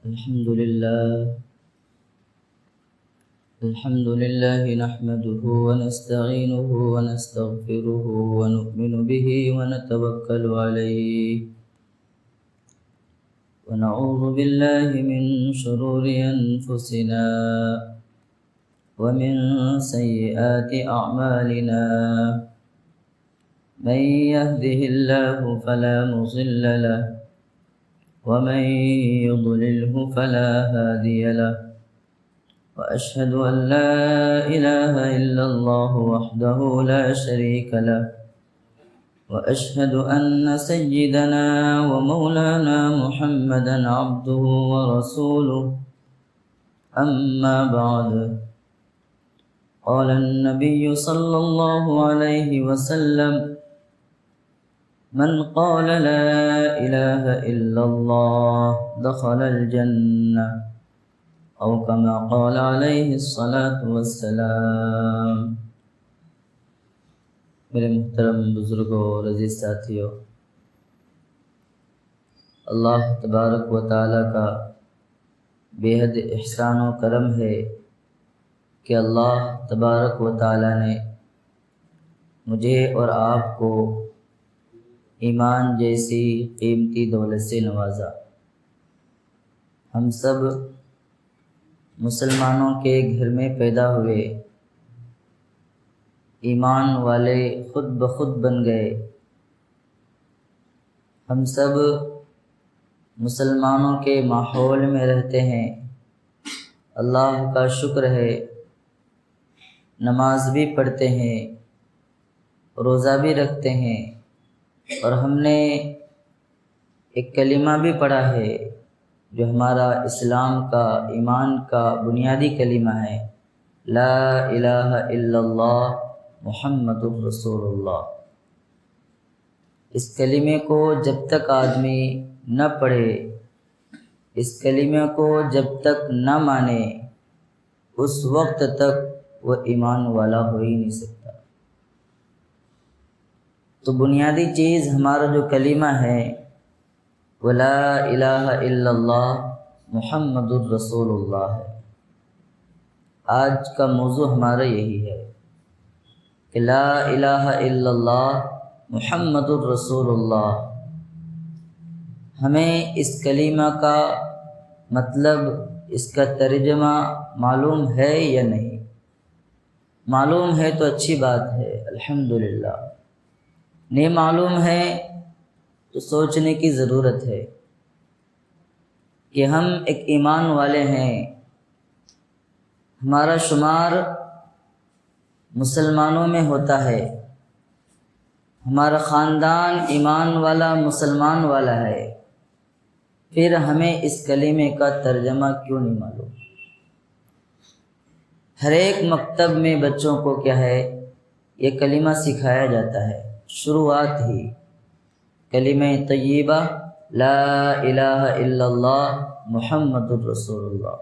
الحمد لله نحمده ونستعينه ونستغفره ونؤمن به ونتوكل عليه ونعوذ بالله من شرور أنفسنا ومن سيئات أعمالنا من يهده الله فلا مضل له ومن يضلله فلا هادي له وأشهد أن لا إله إلا الله وحده لا شريك له وأشهد أن سيدنا ومولانا محمدا عبده ورسوله أما بعد قال النبي صلى الله عليه وسلم من قال لا إله إلا الله دخل الجنة أو كما قال عليه الصلاة والسلام۔ میرے محترم بزرگوں اور عزیز ساتھیوں، اللہ تبارک و تعالیٰ کا بے حد احسان و کرم ہے کہ اللہ تبارک و تعالیٰ نے مجھے اور آپ کو ایمان جیسی قیمتی دولت سے نوازا۔ ہم سب مسلمانوں کے گھر میں پیدا ہوئے، ایمان والے خود بخود بن گئے۔ ہم سب مسلمانوں کے ماحول میں رہتے ہیں۔ اللہ کا شکر ہے، نماز بھی پڑھتے ہیں، روزہ بھی رکھتے ہیں، اور ہم نے ایک کلمہ بھی پڑھا ہے جو ہمارا اسلام کا، ایمان کا بنیادی کلمہ ہے، لا الہ الا اللہ محمد رسول اللہ۔ اس کلمے کو جب تک آدمی نہ پڑھے، اس کلمے کو جب تک نہ مانے، اس وقت تک وہ ایمان والا ہو ہی نہیں سکتا۔ تو بنیادی چیز ہمارا جو کلمہ ہے وہ لا الہ الا اللہ محمد الرسول اللہ ہے۔ آج کا موضوع ہمارا یہی ہے کہ لا الہ الا اللہ محمد الرسول اللہ۔ ہمیں اس کلمہ کا مطلب، اس کا ترجمہ معلوم ہے یا نہیں؟ معلوم ہے تو اچھی بات ہے، الحمدللہ۔ نہیں معلوم ہے تو سوچنے کی ضرورت ہے کہ ہم ایک ایمان والے ہیں، ہمارا شمار مسلمانوں میں ہوتا ہے، ہمارا خاندان ایمان والا مسلمان والا ہے، پھر ہمیں اس کلمے کا ترجمہ کیوں نہیں معلوم؟ ہر ایک مکتب میں بچوں کو کیا ہے، یہ کلمہ سکھایا جاتا ہے، شروعات ہی کلمہ طیبہ لا الہ الا اللہ محمد الرسول اللہ،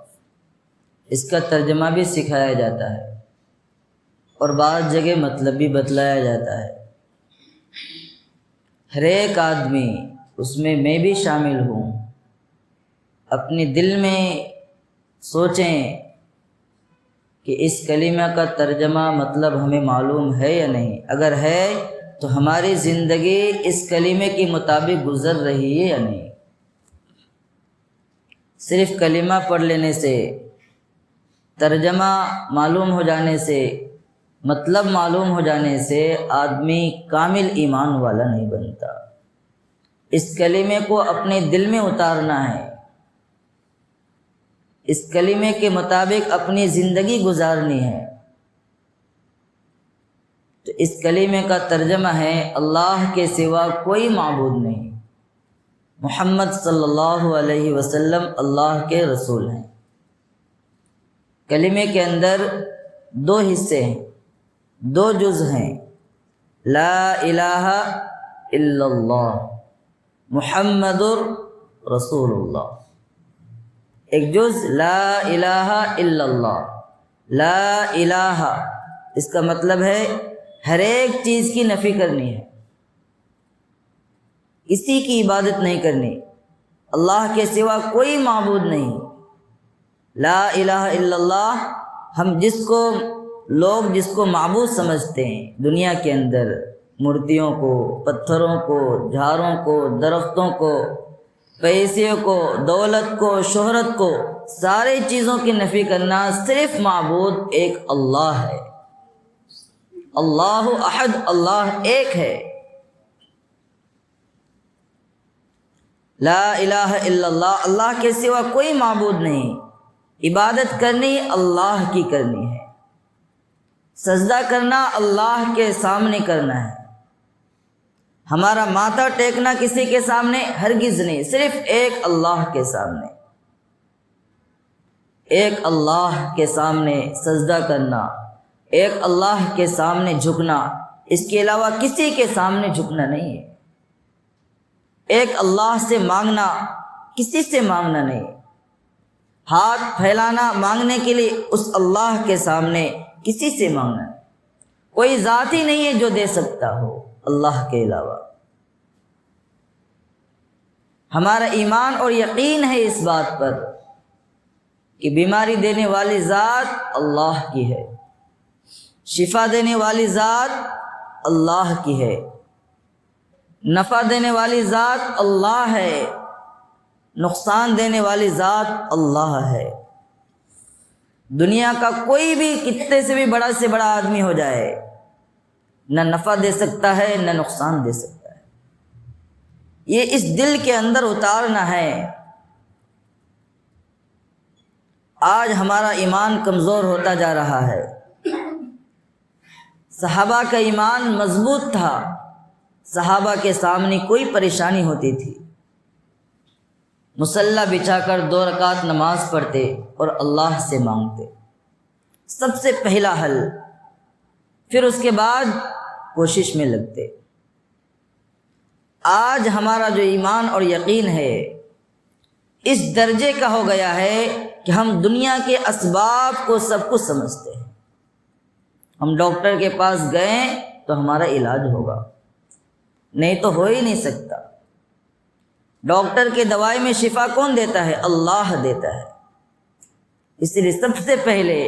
اس کا ترجمہ بھی سکھایا جاتا ہے، اور بعض جگہ مطلب بھی بتلایا جاتا ہے۔ ہر ایک آدمی، اس میں میں بھی شامل ہوں، اپنے دل میں سوچیں کہ اس کلمہ کا ترجمہ مطلب ہمیں معلوم ہے یا نہیں۔ اگر ہے تو ہماری زندگی اس کلمے کے مطابق گزر رہی ہے یا نہیں؟ صرف کلمہ پڑھ لینے سے، ترجمہ معلوم ہو جانے سے، مطلب معلوم ہو جانے سے آدمی کامل ایمان والا نہیں بنتا۔ اس کلمے کو اپنے دل میں اتارنا ہے، اس کلمے کے مطابق اپنی زندگی گزارنی ہے۔ تو اس کلمے کا ترجمہ ہے اللہ کے سوا کوئی معبود نہیں، محمد صلی اللہ علیہ وسلم اللہ کے رسول ہیں۔ کلمے کے اندر دو حصے ہیں، دو جز ہیں، لا الہ الا اللہ محمد رسول اللہ۔ ایک جز لا الہ الا اللہ، لا الہ اس کا مطلب ہے ہر ایک چیز کی نفی کرنی ہے، کسی کی عبادت نہیں کرنی، اللہ کے سوا کوئی معبود نہیں۔ لا الہ الا اللہ، ہم لوگ جس کو معبود سمجھتے ہیں دنیا کے اندر، مورتیوں کو، پتھروں کو، جھاڑوں کو، درختوں کو، پیسے کو، دولت کو، شہرت کو، ساری چیزوں کی نفی کرنا، صرف معبود ایک اللہ ہے۔ اللہ احد، اللہ ایک ہے۔ لا الہ الا اللہ، اللہ کے سوا کوئی معبود نہیں۔ عبادت کرنی اللہ کی کرنی ہے، سجدہ کرنا اللہ کے سامنے کرنا ہے۔ ہمارا ماتھا ٹیکنا کسی کے سامنے ہرگز نہیں، صرف ایک اللہ کے سامنے، ایک اللہ کے سامنے سجدہ کرنا، ایک اللہ کے سامنے جھکنا، اس کے علاوہ کسی کے سامنے جھکنا نہیں ہے۔ ایک اللہ سے مانگنا، کسی سے مانگنا نہیں۔ ہاتھ پھیلانا مانگنے کے لیے اس اللہ کے سامنے، کسی سے مانگنا نہیں۔ کوئی ذات ہی نہیں ہے جو دے سکتا ہو اللہ کے علاوہ۔ ہمارا ایمان اور یقین ہے اس بات پر کہ بیماری دینے والی ذات اللہ کی ہے، شفا دینے والی ذات اللہ کی ہے، نفع دینے والی ذات اللہ ہے، نقصان دینے والی ذات اللہ ہے۔ دنیا کا کوئی بھی کتنے سے بھی بڑا آدمی ہو جائے، نہ نفع دے سکتا ہے نہ نقصان دے سکتا ہے۔ یہ اس دل کے اندر اتارنا ہے۔ آج ہمارا ایمان کمزور ہوتا جا رہا ہے۔ صحابہ کا ایمان مضبوط تھا، صحابہ کے سامنے کوئی پریشانی ہوتی تھی، مصلی بچھا کر 2 رکعت نماز پڑھتے اور اللہ سے مانگتے، سب سے پہلا حل، پھر اس کے بعد کوشش میں لگتے۔ آج ہمارا جو ایمان اور یقین ہے اس درجے کا ہو گیا ہے کہ ہم دنیا کے اسباب کو سب کچھ سمجھتے ہیں۔ ہم ڈاکٹر کے پاس گئے تو ہمارا علاج ہوگا، نہیں تو ہو ہی نہیں سکتا۔ ڈاکٹر کی دوائی میں شفا کون دیتا ہے؟ اللہ دیتا ہے۔ اس لیے سب سے پہلے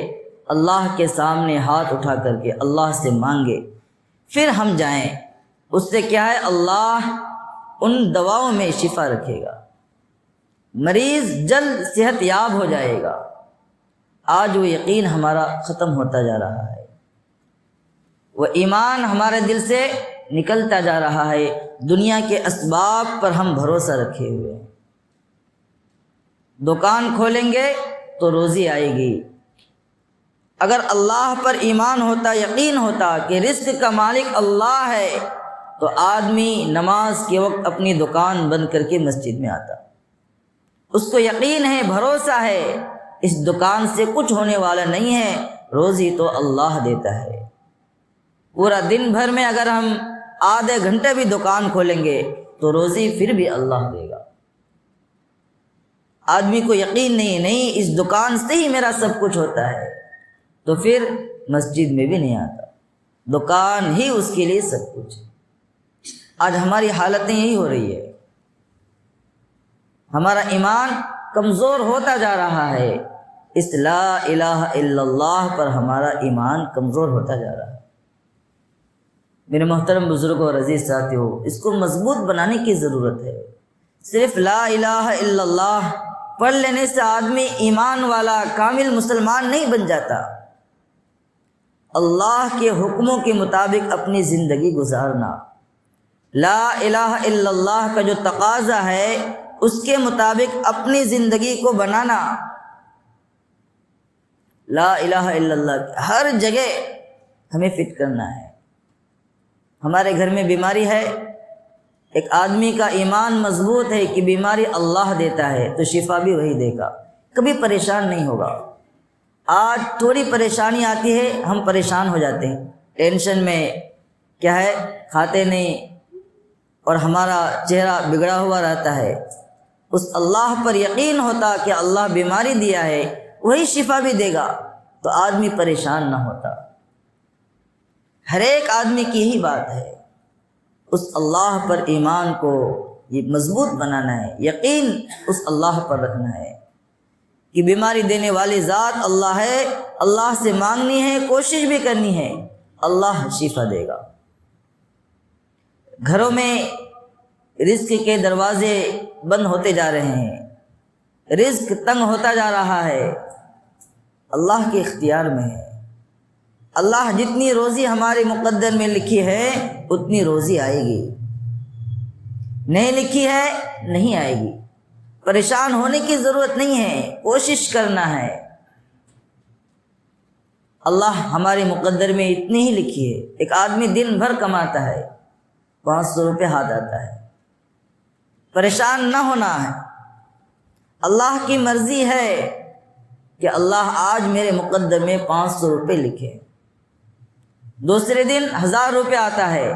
اللہ کے سامنے ہاتھ اٹھا کر کے اللہ سے مانگے، پھر ہم جائیں۔ اس سے کیا ہے؟ اللہ ان دواؤں میں شفا رکھے گا، مریض جلد صحت یاب ہو جائے گا۔ آج وہ یقین ہمارا ختم ہوتا جا رہا ہے، وہ ایمان ہمارے دل سے نکلتا جا رہا ہے۔ دنیا کے اسباب پر ہم بھروسہ رکھے ہوئے ہیں۔ دکان کھولیں گے تو روزی آئے گی۔ اگر اللہ پر ایمان ہوتا، یقین ہوتا کہ رزق کا مالک اللہ ہے، تو آدمی نماز کے وقت اپنی دکان بند کر کے مسجد میں آتا۔ اس کو یقین ہے، بھروسہ ہے، اس دکان سے کچھ ہونے والا نہیں ہے، روزی تو اللہ دیتا ہے۔ پورا دن بھر میں اگر ہم آدھے گھنٹے بھی دکان کھولیں گے تو روزی پھر بھی اللہ دے گا۔ آدمی کو یقین نہیں اس دکان سے ہی میرا سب کچھ ہوتا ہے، تو پھر مسجد میں بھی نہیں آتا، دکان ہی اس کے لیے سب کچھ ہے۔ آج ہماری حالتیں یہی ہو رہی ہے، ہمارا ایمان کمزور ہوتا جا رہا ہے، اس لا الہ الا اللہ پر ہمارا ایمان کمزور ہوتا جا رہا ہے۔ میرے محترم بزرگوں اور عزیز ساتھیوں، اس کو مضبوط بنانے کی ضرورت ہے۔ صرف لا الہ الا اللہ پڑھ لینے سے آدمی ایمان والا کامل مسلمان نہیں بن جاتا۔ اللہ کے حکموں کے مطابق اپنی زندگی گزارنا، لا الہ الا اللہ کا جو تقاضا ہے اس کے مطابق اپنی زندگی کو بنانا۔ لا الہ الا اللہ ہر جگہ ہمیں فٹ کرنا ہے۔ ہمارے گھر میں بیماری ہے، ایک آدمی کا ایمان مضبوط ہے کہ بیماری اللہ دیتا ہے تو شفا بھی وہی دے گا، کبھی پریشان نہیں ہوگا۔ آج تھوڑی پریشانی آتی ہے ہم پریشان ہو جاتے ہیں، ٹینشن میں کیا ہے، کھاتے نہیں اور ہمارا چہرہ بگڑا ہوا رہتا ہے۔ اس اللہ پر یقین ہوتا کہ اللہ بیماری دیا ہے وہی شفا بھی دے گا تو آدمی پریشان نہ ہوتا۔ ہر ایک آدمی کی یہی بات ہے، اس اللہ پر ایمان کو یہ مضبوط بنانا ہے، یقین اس اللہ پر رکھنا ہے کہ بیماری دینے والی ذات اللہ ہے، اللہ سے مانگنی ہے، کوشش بھی کرنی ہے، اللہ شفا دے گا۔ گھروں میں رزق کے دروازے بند ہوتے جا رہے ہیں، رزق تنگ ہوتا جا رہا ہے، اللہ کے اختیار میں ہے۔ اللہ جتنی روزی ہمارے مقدر میں لکھی ہے اتنی روزی آئے گی، نہیں لکھی ہے نہیں آئے گی۔ پریشان ہونے کی ضرورت نہیں ہے، کوشش کرنا ہے۔ اللہ ہمارے مقدر میں اتنی ہی لکھی ہے۔ ایک آدمی دن بھر کماتا ہے، 500 روپے ہاتھ آتا ہے، پریشان نہ ہونا ہے۔ اللہ کی مرضی ہے کہ اللہ آج میرے مقدر میں 500 روپے لکھے، دوسرے دن 1000 روپے آتا ہے،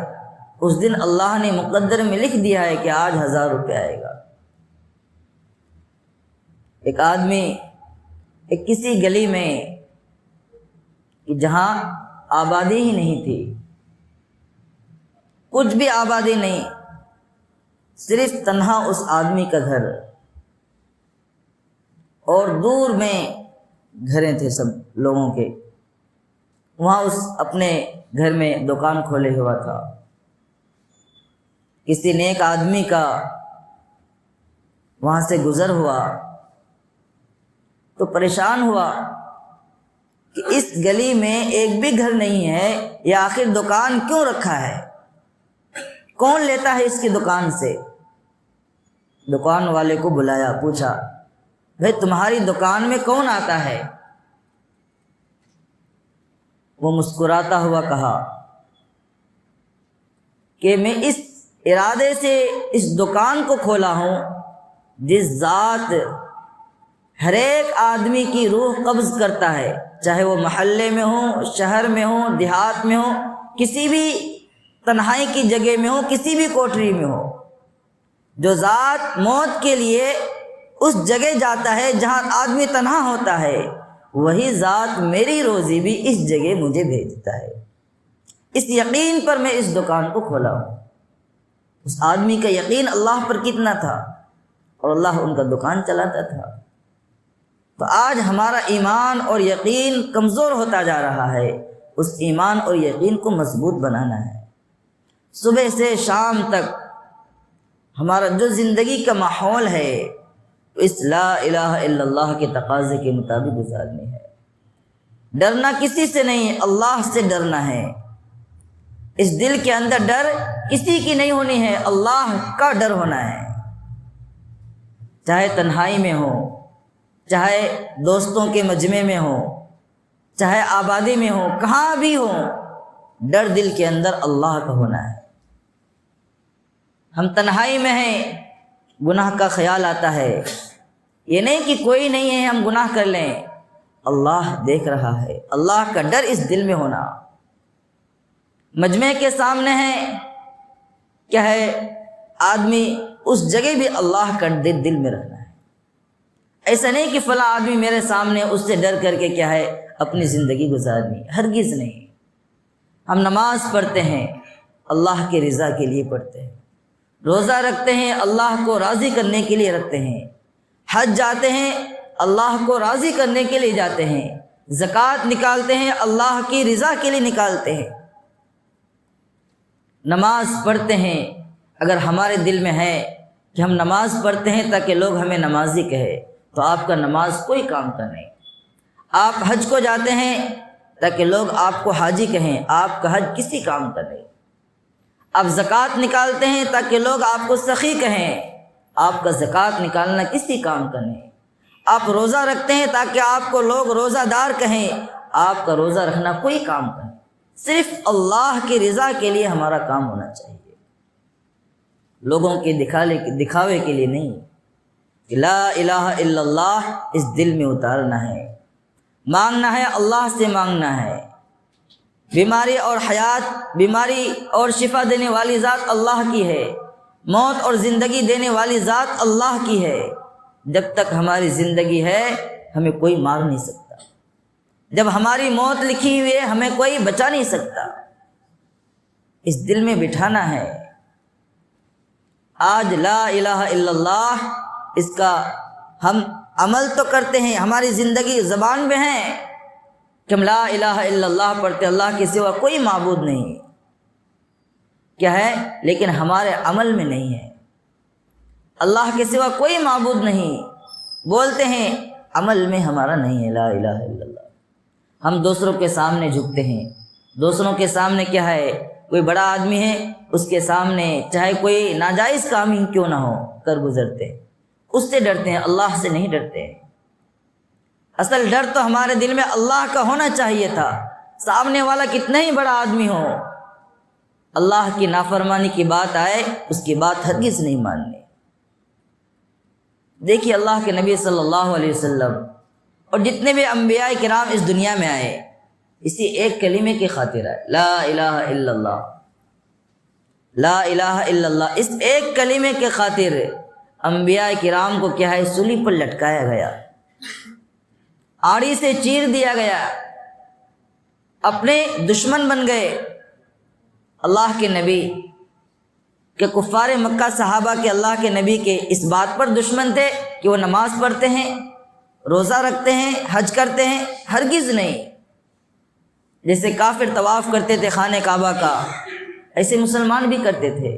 اس دن اللہ نے مقدر میں لکھ دیا ہے کہ آج 1000 روپے آئے گا۔ ایک آدمی ایک کسی گلی میں جہاں آبادی ہی نہیں تھی، کچھ بھی آبادی نہیں، صرف تنہا اس آدمی کا گھر، اور دور میں گھریں تھے سب لوگوں کے۔ وہاں اس اپنے گھر میں دکان کھولے ہوا تھا۔ کسی نیک آدمی کا وہاں سے گزر ہوا تو پریشان ہوا کہ اس گلی میں ایک بھی گھر نہیں ہے، یہ آخر دکان کیوں رکھا ہے، کون لیتا ہے اس کی دکان سے؟ دکان والے کو بلایا، پوچھا بھائی تمہاری دکان میں کون آتا ہے؟ وہ مسکراتا ہوا کہا کہ میں اس ارادے سے اس دکان کو کھولا ہوں جس ذات ہر ایک آدمی کی روح قبض کرتا ہے، چاہے وہ محلے میں ہو، شہر میں ہو، دیہات میں ہو، کسی بھی تنہائی کی جگہ میں ہو، کسی بھی کوٹری میں ہو، جو ذات موت کے لیے اس جگہ جاتا ہے جہاں آدمی تنہا ہوتا ہے، وہی ذات میری روزی بھی اس جگہ مجھے بھیجتا ہے۔ اس یقین پر میں اس دکان کو کھولا ہوں۔ اس آدمی کا یقین اللہ پر کتنا تھا، اور اللہ ان کا دکان چلاتا تھا۔ تو آج ہمارا ایمان اور یقین کمزور ہوتا جا رہا ہے، اس ایمان اور یقین کو مضبوط بنانا ہے۔ صبح سے شام تک ہمارا جو زندگی کا ماحول ہے اس لا الہ الا اللہ کے تقاضے کے مطابق گزارنی ہے۔ ڈرنا کسی سے نہیں، اللہ سے ڈرنا ہے۔ اس دل کے اندر ڈر کسی کی نہیں ہونی ہے، اللہ کا ڈر ہونا ہے۔ چاہے تنہائی میں ہو، چاہے دوستوں کے مجمع میں ہو، چاہے آبادی میں ہو، کہاں بھی ہو، ڈر دل کے اندر اللہ کا ہونا ہے۔ ہم تنہائی میں ہیں، گناہ کا خیال آتا ہے، یہ نہیں کہ کوئی نہیں ہے ہم گناہ کر لیں، اللہ دیکھ رہا ہے، اللہ کا ڈر اس دل میں ہونا۔ مجمع کے سامنے ہے، کیا ہے، آدمی اس جگہ بھی اللہ کا دل میں رہنا ہے۔ ایسا نہیں کہ فلاں آدمی میرے سامنے، اس سے ڈر کر کے کیا ہے اپنی زندگی گزارنی، ہرگز نہیں۔ ہم نماز پڑھتے ہیں اللہ کی رضا کے لیے پڑھتے ہیں، روزہ رکھتے ہیں اللہ کو راضی کرنے کے لیے رکھتے ہیں، حج جاتے ہیں اللہ کو راضی کرنے کے لیے جاتے ہیں، زکوٰۃ نکالتے ہیں اللہ کی رضا کے لیے نکالتے ہیں۔ نماز پڑھتے ہیں، اگر ہمارے دل میں ہے کہ ہم نماز پڑھتے ہیں تاکہ لوگ ہمیں نمازی کہے، تو آپ کا نماز کوئی کام کا نہیں۔ آپ حج کو جاتے ہیں تاکہ لوگ آپ کو حاجی کہیں، آپ کا حج کسی کام کا نہیں۔ آپ زکوٰۃ نکالتے ہیں تاکہ لوگ آپ کو سخی کہیں، آپ کا زکوٰۃ نکالنا کسی کام کا نہیں۔ آپ روزہ رکھتے ہیں تاکہ آپ کو لوگ روزہ دار کہیں، آپ کا روزہ رکھنا کوئی کام کا نہیں۔ صرف اللہ کی رضا کے لیے ہمارا کام ہونا چاہیے، لوگوں کے دکھاوے کے لیے نہیں۔ لا الہ الا اللہ اس دل میں اتارنا ہے، مانگنا ہے، اللہ سے مانگنا ہے۔ بیماری اور حیات، بیماری اور شفا دینے والی ذات اللہ کی ہے، موت اور زندگی دینے والی ذات اللہ کی ہے۔ جب تک ہماری زندگی ہے ہمیں کوئی مار نہیں سکتا، جب ہماری موت لکھی ہوئی ہے ہمیں کوئی بچا نہیں سکتا۔ اس دل میں بٹھانا ہے۔ آج لا الہ الا اللہ اس کا ہم عمل تو کرتے ہیں، ہماری زندگی زبان میں ہے کہ ہم لا الہ الا اللہ پڑھتے، اللہ کے سوا کوئی معبود نہیں کیا ہے، لیکن ہمارے عمل میں نہیں ہے۔ اللہ کے سوا کوئی معبود نہیں بولتے ہیں، عمل میں ہمارا نہیں ہے لا الہ الا اللہ۔ ہم دوسروں کے سامنے جھکتے ہیں، دوسروں کے سامنے کیا ہے، کوئی بڑا آدمی ہے اس کے سامنے چاہے کوئی ناجائز کام ہی کیوں نہ ہو کر گزرتے ہیں، اس سے ڈرتے ہیں، اللہ سے نہیں ڈرتے ہیں۔ اصل ڈر تو ہمارے دل میں اللہ کا ہونا چاہیے تھا، سامنے والا کتنا ہی بڑا آدمی ہو، اللہ کی نافرمانی کی بات آئے اس کی بات ہرگز نہیں ماننی۔ دیکھیے اللہ کے نبی صلی اللہ علیہ وسلم اور جتنے بھی انبیاء کرام اس دنیا میں آئے اسی ایک کلمے کی خاطر آئے، لا الہ الا اللہ، لا الہ الا اللہ۔ اس ایک کلمے کے خاطر انبیاء کرام کو کیا ہے، سولی پر لٹکایا گیا، آڑی سے چیر دیا گیا، اپنے دشمن بن گئے۔ اللہ کے نبی کہ کفار مکہ صحابہ کے اللہ کے نبی کے اس بات پر دشمن تھے کہ وہ نماز پڑھتے ہیں، روزہ رکھتے ہیں، حج کرتے ہیں، ہرگز نہیں۔ جیسے کافر طواف کرتے تھے خانہ کعبہ کا، ایسے مسلمان بھی کرتے تھے۔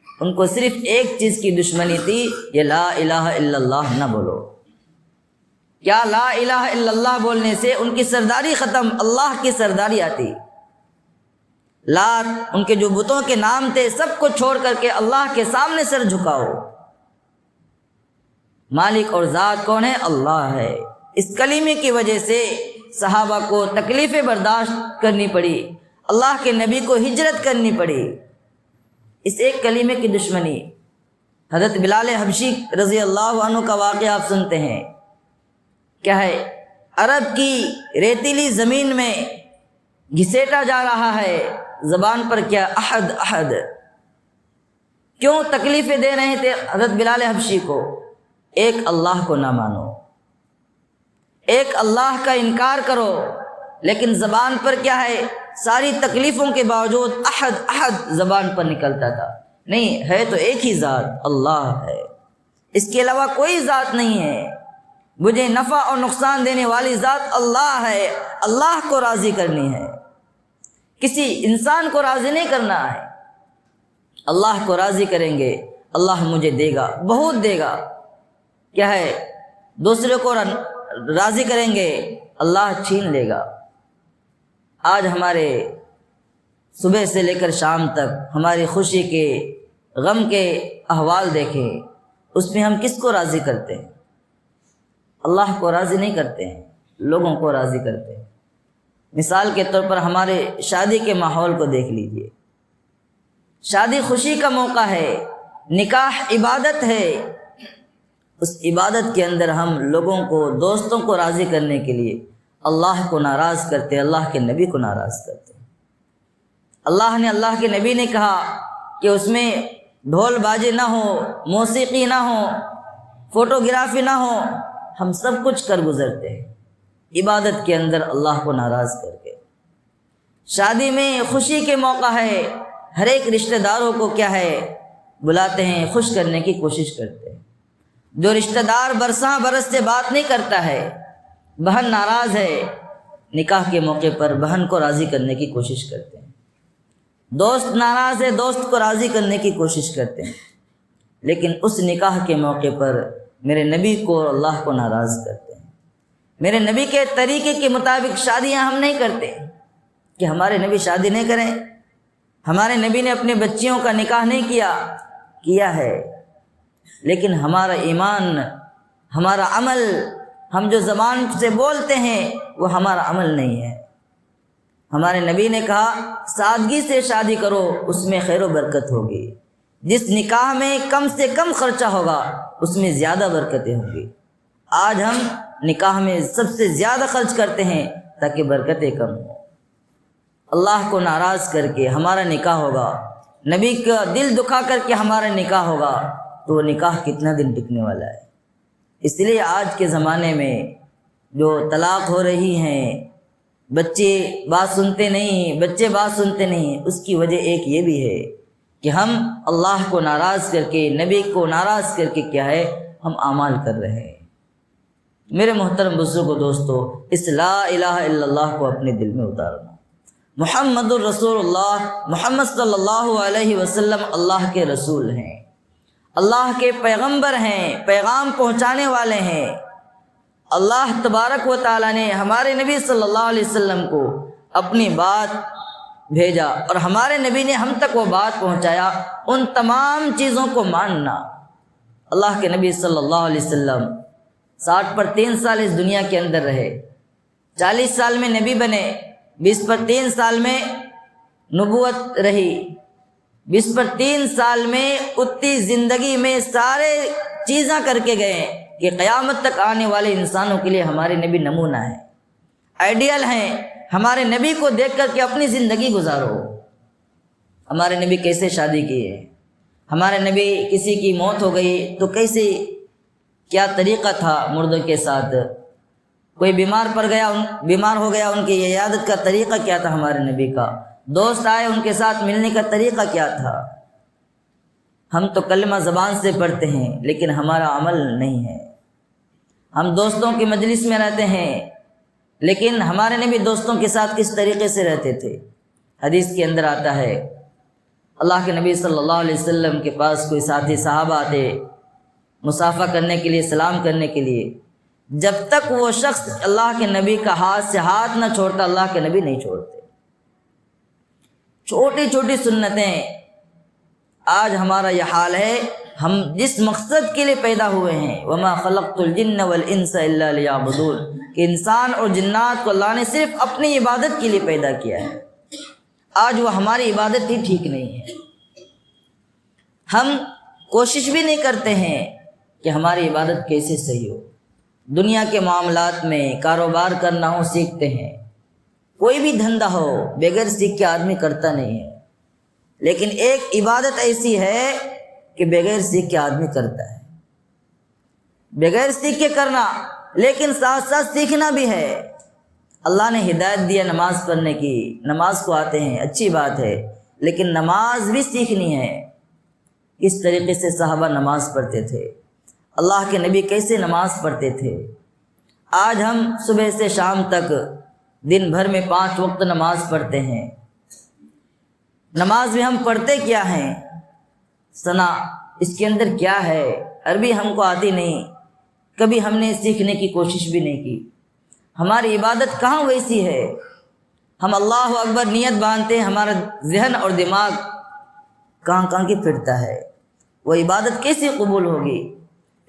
ان کو صرف ایک چیز کی دشمنی تھی، یہ لا الہ الا اللہ نہ بولو۔ کیا لا الہ الا اللہ بولنے سے ان کی سرداری ختم، اللہ کی سرداری آتی۔ لات ان کے جو بتوں کے نام تھے سب کو چھوڑ کر کے اللہ کے سامنے سر جھکاؤ۔ مالک اور ذات کون ہے؟ اللہ ہے۔ اس کلمے کی وجہ سے صحابہ کو تکلیفیں برداشت کرنی پڑی، اللہ کے نبی کو ہجرت کرنی پڑی، اس ایک کلمے کی دشمنی۔ حضرت بلال حبشی رضی اللہ عنہ کا واقعہ آپ سنتے ہیں، کیا ہے، عرب کی ریتیلی زمین میں گھسیٹا جا رہا ہے، زبان پر کیا، احد احد۔ کیوں تکلیفیں دے رہے تھے حضرت بلال حبشی کو؟ ایک اللہ کو نہ مانو، ایک اللہ کا انکار کرو، لیکن زبان پر کیا ہے، ساری تکلیفوں کے باوجود احد احد زبان پر نکلتا تھا۔ نہیں ہے تو ایک ہی ذات، اللہ ہے، اس کے علاوہ کوئی ذات نہیں ہے، مجھے نفع اور نقصان دینے والی ذات اللہ ہے، اللہ کو راضی کرنی ہے، کسی انسان کو راضی نہیں کرنا ہے۔ اللہ کو راضی کریں گے، اللہ مجھے دے گا، بہت دے گا، کیا ہے، دوسرے کو راضی کریں گے، اللہ چھین لے گا۔ آج ہمارے صبح سے لے کر شام تک ہماری خوشی کے، غم کے احوال دیکھیں، اس میں ہم کس کو راضی کرتے ہیں؟ اللہ کو راضی نہیں کرتے ہیں، لوگوں کو راضی کرتے ہیں۔ مثال کے طور پر ہمارے شادی کے ماحول کو دیکھ لیجئے، شادی خوشی کا موقع ہے، نکاح عبادت ہے، اس عبادت کے اندر ہم لوگوں کو، دوستوں کو راضی کرنے کے لیے اللہ کو ناراض کرتے، اللہ کے نبی کو ناراض کرتے۔ اللہ نے، اللہ کے نبی نے کہا کہ اس میں ڈھول باجے نہ ہو، موسیقی نہ ہو، فوٹوگرافی نہ ہو، ہم سب کچھ کر گزرتے ہیں عبادت کے اندر اللہ کو ناراض کر کے۔ شادی میں خوشی کے موقع ہے، ہر ایک رشتہ داروں کو کیا ہے، بلاتے ہیں، خوش کرنے کی کوشش کرتے ہیں۔ جو رشتہ دار برساں برس سے بات نہیں کرتا ہے، بہن ناراض ہے، نکاح کے موقع پر بہن کو راضی کرنے کی کوشش کرتے ہیں۔ دوست ناراض ہے، دوست کو راضی کرنے کی کوشش کرتے ہیں، لیکن اس نکاح کے موقع پر میرے نبی کو اور اللہ کو ناراض کرتے ہیں۔ میرے نبی کے طریقے کے مطابق شادیاں ہم نہیں کرتے کہ ہمارے نبی شادی نہیں کریں، ہمارے نبی نے اپنے بچیوں کا نکاح نہیں کیا ہے، لیکن ہمارا ایمان، ہمارا عمل، ہم جو زبان سے بولتے ہیں وہ ہمارا عمل نہیں ہے۔ ہمارے نبی نے کہا سادگی سے شادی کرو، اس میں خیر و برکت ہوگی۔ جس نکاح میں کم سے کم خرچہ ہوگا اس میں زیادہ برکتیں ہوں گی۔ آج ہم نکاح میں سب سے زیادہ خرچ کرتے ہیں تاکہ برکتیں کم ہوں۔ اللہ کو ناراض کر کے ہمارا نکاح ہوگا، نبی کا دل دکھا کر کے ہمارا نکاح ہوگا، تو وہ نکاح کتنا دن ٹکنے والا ہے؟ اس لیے آج کے زمانے میں جو طلاق ہو رہی ہیں، بچے بات سنتے نہیں، اس کی وجہ ایک یہ بھی ہے کہ ہم اللہ کو ناراض کر کے، نبی کو ناراض کر کے کیا ہے ہم اعمال کر رہے ہیں۔ میرے محترم بزرگوں دوستو، اس لا الہ الا اللہ کو اپنے دل میں اتارنا۔ محمد الرسول اللہ، محمد صلی اللہ علیہ وسلم اللہ کے رسول ہیں، اللہ کے پیغمبر ہیں، پیغام پہنچانے والے ہیں۔ اللہ تبارک و تعالیٰ نے ہمارے نبی صلی اللہ علیہ وسلم کو اپنی بات بھیجا اور ہمارے نبی نے ہم تک وہ بات پہنچایا۔ ان تمام چیزوں کو ماننا۔ اللہ کے نبی صلی اللہ علیہ وسلم 60 پر 3 سال اس دنیا کے اندر رہے، 40 سال میں نبی بنے، 20 پر 3 سال میں نبوت رہی، 20 پر 3 سال میں اتنی زندگی میں سارے چیزاں کر کے گئے کہ قیامت تک آنے والے انسانوں کے لیے ہمارے نبی نمونہ ہیں، آئیڈیل ہیں۔ ہمارے نبی کو دیکھ کر کے اپنی زندگی گزارو۔ ہمارے نبی کیسے شادی کیے، ہمارے نبی کسی کی موت ہو گئی تو کیسے کیا طریقہ تھا مردوں کے ساتھ، کوئی بیمار ہو گیا ان کی عیادت کا طریقہ کیا تھا ہمارے نبی کا، دوست آئے ان کے ساتھ ملنے کا طریقہ کیا تھا۔ ہم تو کلمہ زبان سے پڑھتے ہیں لیکن ہمارا عمل نہیں ہے۔ ہم دوستوں کی مجلس میں رہتے ہیں لیکن ہمارے نبی دوستوں کے ساتھ کس طریقے سے رہتے تھے؟ حدیث کے اندر آتا ہے اللہ کے نبی صلی اللہ علیہ وسلم کے پاس کوئی ساتھی صحابہ آتے مصافحہ کرنے کے لیے، سلام کرنے کے لیے، جب تک وہ شخص اللہ کے نبی کا ہاتھ سے ہاتھ نہ چھوڑتا اللہ کے نبی نہیں چھوڑتے۔ چھوٹی چھوٹی سنتیں، آج ہمارا یہ حال ہے۔ ہم جس مقصد کے لیے پیدا ہوئے ہیں، وما خلقت الجن والانس الا لیعبدون، کہ انسان اور جنات کو اللہ نے صرف اپنی عبادت کے لیے پیدا کیا ہے، آج وہ ہماری عبادت ہی ٹھیک نہیں ہے۔ ہم کوشش بھی نہیں کرتے ہیں کہ ہماری عبادت کیسے صحیح ہو۔ دنیا کے معاملات میں کاروبار کرنا ہو سیکھتے ہیں، کوئی بھی دھندا ہو بغیر سیکھ کے آدمی کرتا نہیں ہے، لیکن ایک عبادت ایسی ہے کہ بغیر سیکھ کے آدمی کرتا ہے۔ بغیر سیکھ کے کرنا، لیکن ساتھ ساتھ سیکھنا بھی ہے۔ اللہ نے ہدایت دیا نماز پڑھنے کی، نماز کو آتے ہیں، اچھی بات ہے، لیکن نماز بھی سیکھنی ہے۔ کس طریقے سے صحابہ نماز پڑھتے تھے، اللہ کے نبی کیسے نماز پڑھتے تھے۔ آج ہم صبح سے شام تک دن بھر میں 5 وقت نماز پڑھتے ہیں۔ نماز میں ہم پڑھتے کیا ہیں؟ ثنا اس کے اندر کیا ہے؟ عربی ہم کو آتی نہیں، کبھی ہم نے سیکھنے کی کوشش بھی نہیں کی۔ ہماری عبادت کہاں ویسی ہے؟ ہم اللہ اکبر نیت باندھتے ہیں، ہمارا ذہن اور دماغ کہاں کی پھرتا ہے۔ وہ عبادت کیسے قبول ہوگی؟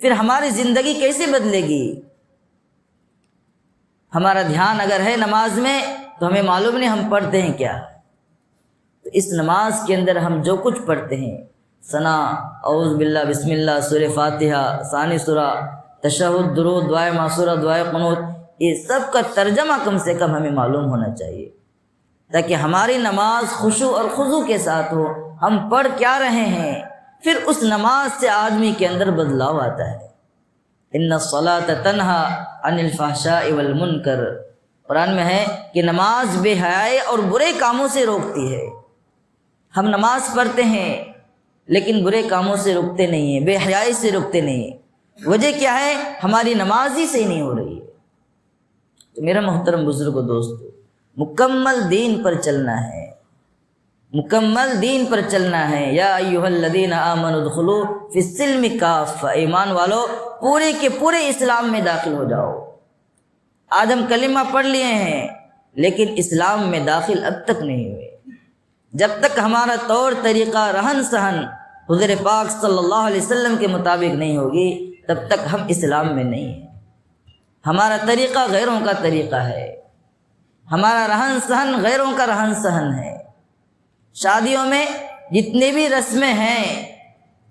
پھر ہماری زندگی کیسے بدلے گی؟ ہمارا دھیان اگر ہے نماز میں تو ہمیں معلوم نہیں ہم پڑھتے ہیں کیا۔ تو اس نماز کے اندر ہم جو کچھ پڑھتے ہیں، ثنا، اعوذ باللہ، بسم اللہ، سورہ فاتحہ، ثانی سورہ، تشہد، درود، دعائے معصورہ، دعائے قنوت، یہ سب کا ترجمہ کم سے کم ہمیں معلوم ہونا چاہیے، تاکہ ہماری نماز خشوع اور خضوع کے ساتھ ہو۔ ہم پڑھ کیا رہے ہیں، پھر اس نماز سے آدمی کے اندر بدلاؤ آتا ہے۔ ان الصلاۃ تنہی عن الفحشاء والمنکر، قرآن میں ہے کہ نماز بے حیائی اور برے کاموں سے روکتی ہے۔ ہم نماز پڑھتے ہیں لیکن برے کاموں سے رکتے نہیں ہیں، بے حیائی سے رکتے نہیں ہیں۔ وجہ کیا ہے؟ ہماری نماز ہی صحیح نہیں ہو رہی ہے۔ تو میرا محترم بزرگوں دوستو، مکمل دین پر چلنا ہے، مکمل دین پر چلنا ہے۔ یا ایھا الذین آمنوا ادخلوا فی السلم کافہ، ایمان والو پورے کے پورے اسلام میں داخل ہو جاؤ۔ آج ہم کلمہ پڑھ لیے ہیں لیکن اسلام میں داخل اب تک نہیں ہوئے۔ جب تک ہمارا طور طریقہ، رہن سہن حضور پاک صلی اللہ علیہ وسلم کے مطابق نہیں ہوگی، تب تک ہم اسلام میں نہیں ہیں۔ ہمارا طریقہ غیروں کا طریقہ ہے، ہمارا رہن سہن غیروں کا رہن سہن ہے۔ شادیوں میں جتنے بھی رسمیں ہیں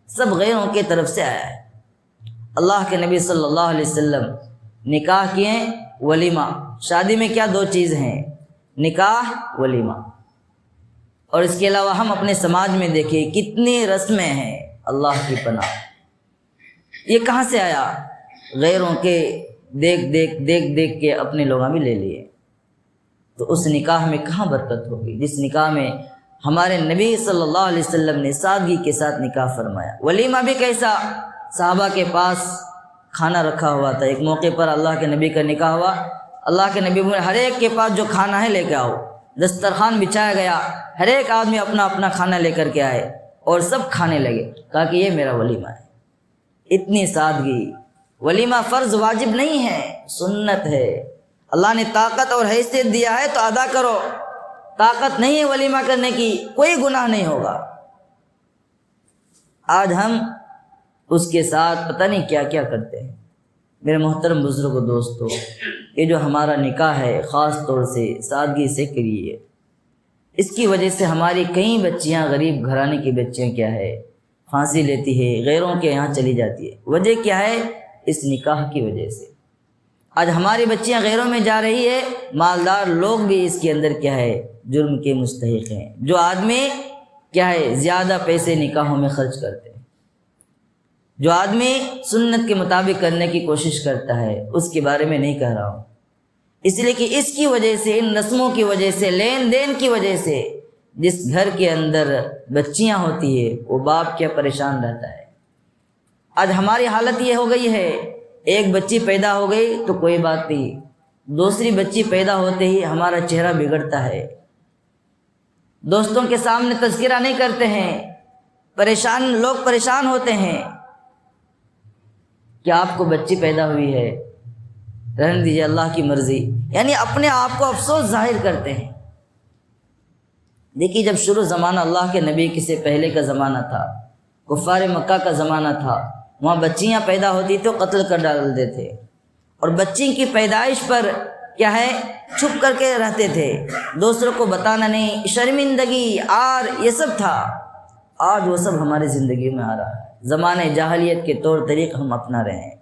سب غیروں کی طرف سے آیا ہے۔ اللہ کے نبی صلی اللہ علیہ وسلم نکاح کیے، ولیمہ۔ شادی میں کیا 2 چیز ہیں؟ نکاح، ولیمہ۔ اور اس کے علاوہ ہم اپنے سماج میں دیکھیں کتنی رسمیں ہیں، اللہ کی پناہ۔ یہ کہاں سے آیا؟ غیروں کے دیکھ کے اپنے لوگ بھی لے لیے۔ تو اس نکاح میں کہاں برکت ہوگی؟ جس نکاح میں ہمارے نبی صلی اللہ علیہ وسلم نے سادگی کے ساتھ نکاح فرمایا۔ ولیمہ بھی کیسا؟ صحابہ کے پاس کھانا رکھا ہوا تھا۔ ایک موقع پر اللہ کے نبی کا نکاح ہوا، اللہ کے نبی نے ہر ایک کے پاس جو کھانا ہے لے کے آؤ، دسترخوان بچھایا گیا، ہر ایک آدمی اپنا اپنا کھانا لے کر کے آئے اور سب کھانے لگے، کہا کہ یہ میرا ولیمہ ہے۔ اتنی سادگی۔ ولیمہ فرض واجب نہیں ہے، سنت ہے۔ اللہ نے طاقت اور حیثیت دیا ہے تو ادا کرو، طاقت نہیں ہے ولیمہ کرنے کی کوئی گناہ نہیں ہوگا۔ آج ہم اس کے ساتھ پتہ نہیں کیا کیا کرتے ہیں۔ میرے محترم بزرگ و دوستو، یہ جو ہمارا نکاح ہے خاص طور سے سادگی سے کریے۔ اس کی وجہ سے ہماری کئی بچیاں، غریب گھرانے کی بچیاں کیا ہے، پھانسی لیتی ہے، غیروں کے یہاں چلی جاتی ہے۔ وجہ کیا ہے؟ اس نکاح کی وجہ سے۔ آج ہماری بچیاں غیروں میں جا رہی ہے، مالدار لوگ بھی اس کے اندر کیا ہے، جرم کے مستحق ہیں۔ جو آدمی کیا ہے زیادہ پیسے نکاحوں میں خرچ کرتے ہیں، جو آدمی سنت کے مطابق کرنے کی کوشش کرتا ہے، اس کے بارے میں نہیں کہہ رہا ہوں، اس لیے کہ اس کی وجہ سے، ان رسموں کی وجہ سے، لین دین کی وجہ سے جس گھر کے اندر بچیاں ہوتی ہے وہ باپ کیا پریشان رہتا ہے۔ آج ہماری حالت یہ ہو گئی ہے، ایک بچی پیدا ہو گئی تو کوئی بات نہیں، دوسری بچی پیدا ہوتے ہی ہمارا چہرہ بگڑتا ہے، دوستوں کے سامنے تذکرہ نہیں کرتے ہیں، لوگ پریشان ہوتے ہیں کہ آپ کو بچی پیدا ہوئی ہے، رہنے دیجیے اللہ کی مرضی، یعنی اپنے آپ کو افسوس ظاہر کرتے ہیں۔ دیکھیے جب شروع زمانہ اللہ کے نبی سے پہلے کا زمانہ تھا، کفار مکہ کا زمانہ تھا، وہاں بچیاں پیدا ہوتی تو قتل کر ڈالتے تھے، اور بچی کی پیدائش پر کیا ہے چھپ کر کے رہتے تھے، دوسروں کو بتانا نہیں، شرمندگی، آر، یہ سب تھا۔ آج وہ سب ہماری زندگی میں آ رہا ہے، زمانے جاہلیت کے طور طریق ہم اپنا رہے ہیں۔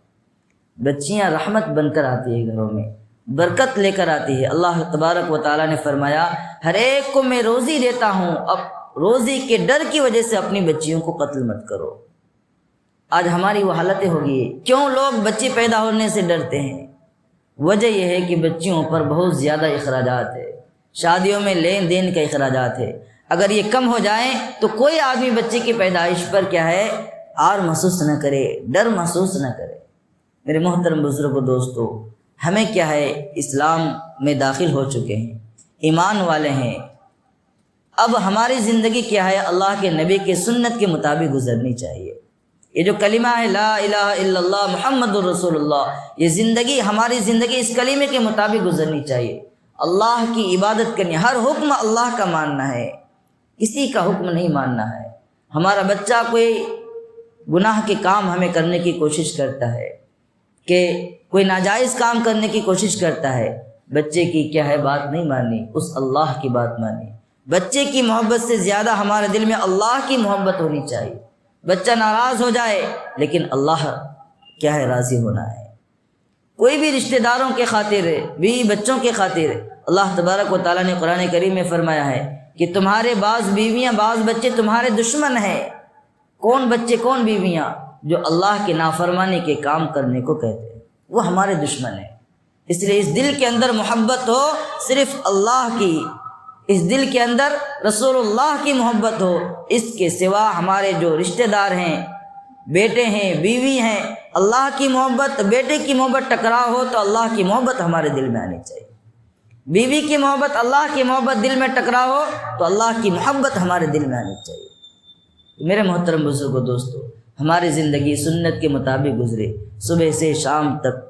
بچیاں رحمت بن کر آتی ہے، گھروں میں برکت لے کر آتی ہے۔ اللہ تبارک و تعالیٰ نے فرمایا ہر ایک کو میں روزی دیتا ہوں، اب روزی کے ڈر کی وجہ سے اپنی بچیوں کو قتل مت کرو۔ آج ہماری وہ حالتیں ہوگی، کیوں لوگ بچی پیدا ہونے سے ڈرتے ہیں؟ وجہ یہ ہے کہ بچیوں پر بہت زیادہ اخراجات ہے، شادیوں میں لین دین کا اخراجات ہے، اگر یہ کم ہو جائیں تو کوئی آدمی بچے کی پیدائش پر کیا ہے آر محسوس نہ کرے، ڈر محسوس نہ کرے۔ میرے محترم بزرگ و دوستو، ہمیں کیا ہے اسلام میں داخل ہو چکے ہیں، ایمان والے ہیں، اب ہماری زندگی کیا ہے اللہ کے نبی کے سنت کے مطابق گزرنی چاہیے۔ یہ جو کلمہ ہے لا الہ الا اللہ محمد الرسول اللہ، یہ زندگی، ہماری زندگی اس کلمے کے مطابق گزرنی چاہیے۔ اللہ کی عبادت کرنی، ہر حکم اللہ کا ماننا ہے، کسی کا حکم نہیں ماننا ہے۔ ہمارا بچہ کوئی گناہ کے کام ہمیں کرنے کی کوشش کرتا ہے، کہ کوئی ناجائز کام کرنے کی کوشش کرتا ہے، بچے کی کیا ہے بات نہیں ماننی، اس اللہ کی بات مانی۔ بچے کی محبت سے زیادہ ہمارے دل میں اللہ کی محبت ہونی چاہیے۔ بچہ ناراض ہو جائے لیکن اللہ کیا ہے راضی ہونا ہے۔ کوئی بھی رشتہ داروں کے خاطر، بیوی بچوں کے خاطر، اللہ تبارک و تعالیٰ نے قرآن کریم میں فرمایا ہے کہ تمہارے بعض بیویاں، بعض بچے تمہارے دشمن ہیں۔ کون بچے، کون بیویاں؟ جو اللہ کے نافرمانی کے کام کرنے کو کہتے ہیں، وہ ہمارے دشمن ہیں۔ اس لیے اس دل کے اندر محبت ہو صرف اللہ کی، اس دل کے اندر رسول اللہ کی محبت ہو، اس کے سوا ہمارے جو رشتہ دار ہیں، بیٹے ہیں، بیوی ہیں، اللہ کی محبت، بیٹے کی محبت ٹکراؤ ہو تو اللہ کی محبت ہمارے دل میں آنی چاہیے۔ بیوی کی محبت، اللہ کی محبت دل میں ٹکراؤ ہو تو اللہ کی محبت ہمارے دل میں آنی چاہیے۔ میرے محترم بزرگ و دوستو، ہماری زندگی سنت کے مطابق گزرے، صبح سے شام تک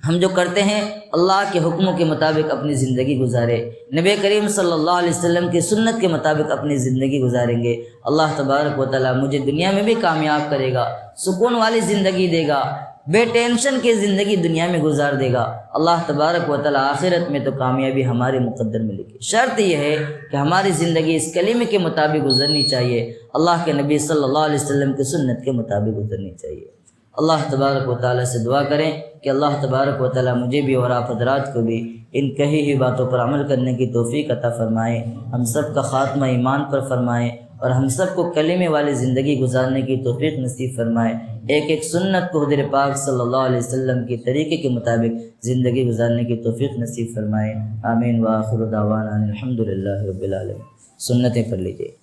ہم جو کرتے ہیں اللہ کے حکموں کے مطابق اپنی زندگی گزارے، نبی کریم صلی اللہ علیہ وسلم کی سنت کے مطابق اپنی زندگی گزاریں گے، اللہ تبارک و تعالیٰ مجھے دنیا میں بھی کامیاب کرے گا، سکون والی زندگی دے گا، بے ٹینشن کی زندگی دنیا میں گزار دے گا، اللہ تبارک و تعالیٰ آخرت میں تو کامیابی ہمارے مقدر میں لکھے۔ شرط یہ ہے کہ ہماری زندگی اس کلمے کے مطابق گزرنی چاہیے، اللہ کے نبی صلی اللہ علیہ وسلم کی سنت کے مطابق گزرنی چاہیے۔ اللہ تبارک و تعالیٰ سے دعا کریں کہ اللہ تبارک و تعالیٰ مجھے بھی اور آپ حضرات کو بھی ان کہی ہوئی باتوں پر عمل کرنے کی توفیق عطا فرمائے، ہم سب کا خاتمہ ایمان پر فرمائے، اور ہم سب کو کلمے والی زندگی گزارنے کی توفیق نصیب فرمائے، ایک ایک سنت کو حضور پاک صلی اللہ علیہ وسلم کے طریقے کے مطابق زندگی گزارنے کی توفیق نصیب فرمائے۔ آمین وآخر دعوانا الحمد للہ رب العالمین۔ سنتیں پڑھ لیجئے.